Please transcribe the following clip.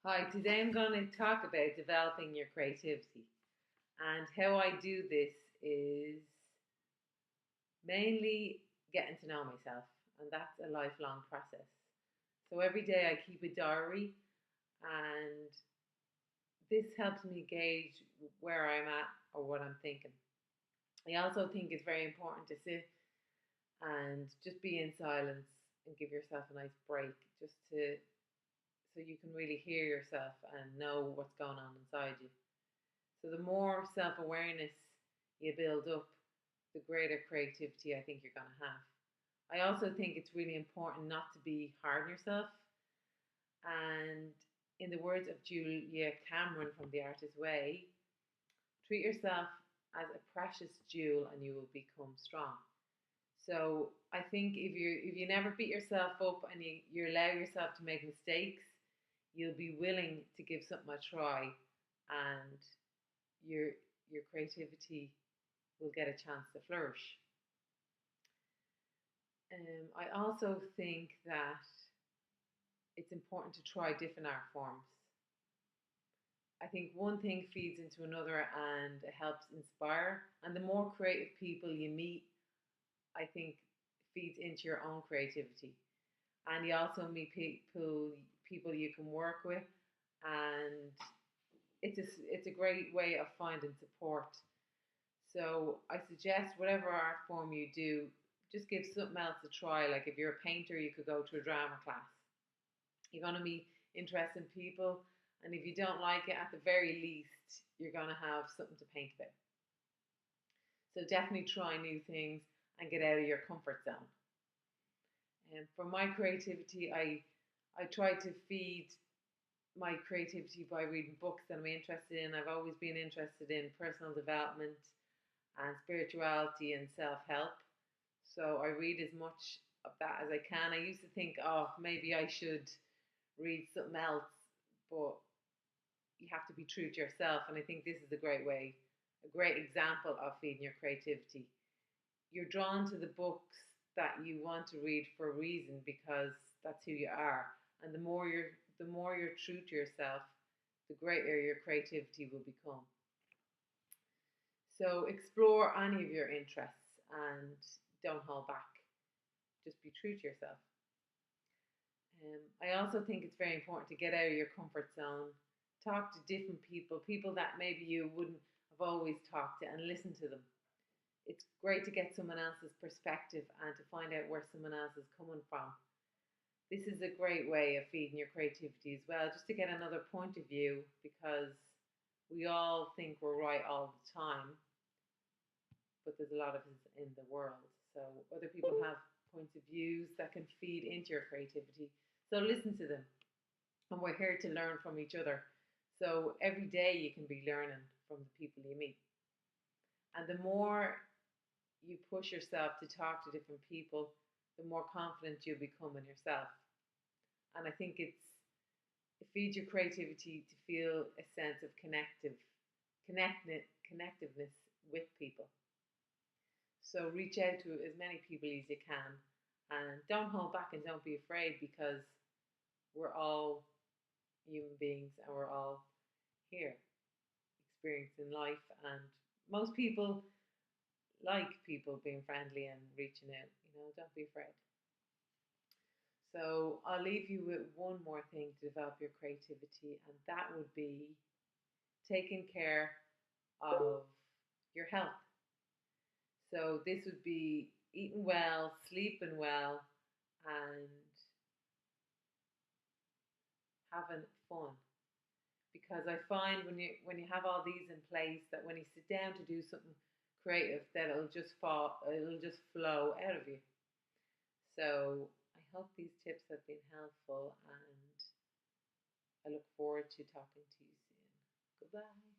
Hi, today I'm going to talk about developing your creativity. And how I do this is mainly getting to know myself, and that's a lifelong process. So every day I keep a diary, and this helps me gauge where I'm at or what I'm thinking. I also think it's very important to sit and just be in silence and give yourself a nice break just to so you can really hear yourself and know what's going on inside you. So the more self-awareness you build up, the greater creativity I think you're going to have. I also think it's really important not to be hard on yourself. And in the words of Julia Cameron from The Artist's Way, treat yourself as a precious jewel and you will become strong. So I think if you never beat yourself up and you allow yourself to make mistakes, you'll be willing to give something a try, and your your creativity will get a chance to flourish. I also think that it's important to try different art forms. I think one thing feeds into another and it helps inspire. And the more creative people you meet, I think feeds into your own creativity. And you also meet people you can work with, and it's a great way of finding support. So I suggest whatever art form you do, just give something else a try. Like if you're a painter, you could go to a drama class. You're going to meet interesting people, and if you don't like it, at the very least, you're going to have something to paint about. So definitely try new things and get out of your comfort zone. And for my creativity, I try to feed my creativity by reading books that I'm interested in. I've always been interested in personal development and spirituality and self help. So I read as much of that as I can. I used to think, oh, maybe I should read something else, but you have to be true to yourself. And I think this is a great way, a great example of feeding your creativity. You're drawn to the books that you want to read for a reason because that's who you are. And the more you're true to yourself, the greater your creativity will become. So explore any of your interests and don't hold back. Just be true to yourself. I also think it's very important to get out of your comfort zone, talk to different people, people that maybe you wouldn't have always talked to, and listen to them. It's great to get someone else's perspective and to find out where someone else is coming from. This is a great way of feeding your creativity as well, just to get another point of view, because we all think we're right all the time, but there's a lot of us in the world. So other people have points of views that can feed into your creativity. So listen to them. And we're here to learn from each other. So every day you can be learning from the people you meet. And the more you push yourself to talk to different people, the more confident you'll become in yourself. And I think it feeds your creativity to feel a sense of connectiveness with people. So reach out to as many people as you can, and don't hold back and don't be afraid, because we're all human beings and we're all here experiencing life. And most people like people being friendly and reaching out. Don't be afraid. So I'll leave you with one more thing to develop your creativity, and that would be taking care of your health. So this would be eating well, sleeping well, and having fun. Because I find when you have all these in place, that when you sit down to do something creative, that it'll just flow out of you. So I hope these tips have been helpful, and I look forward to talking to you soon. Goodbye.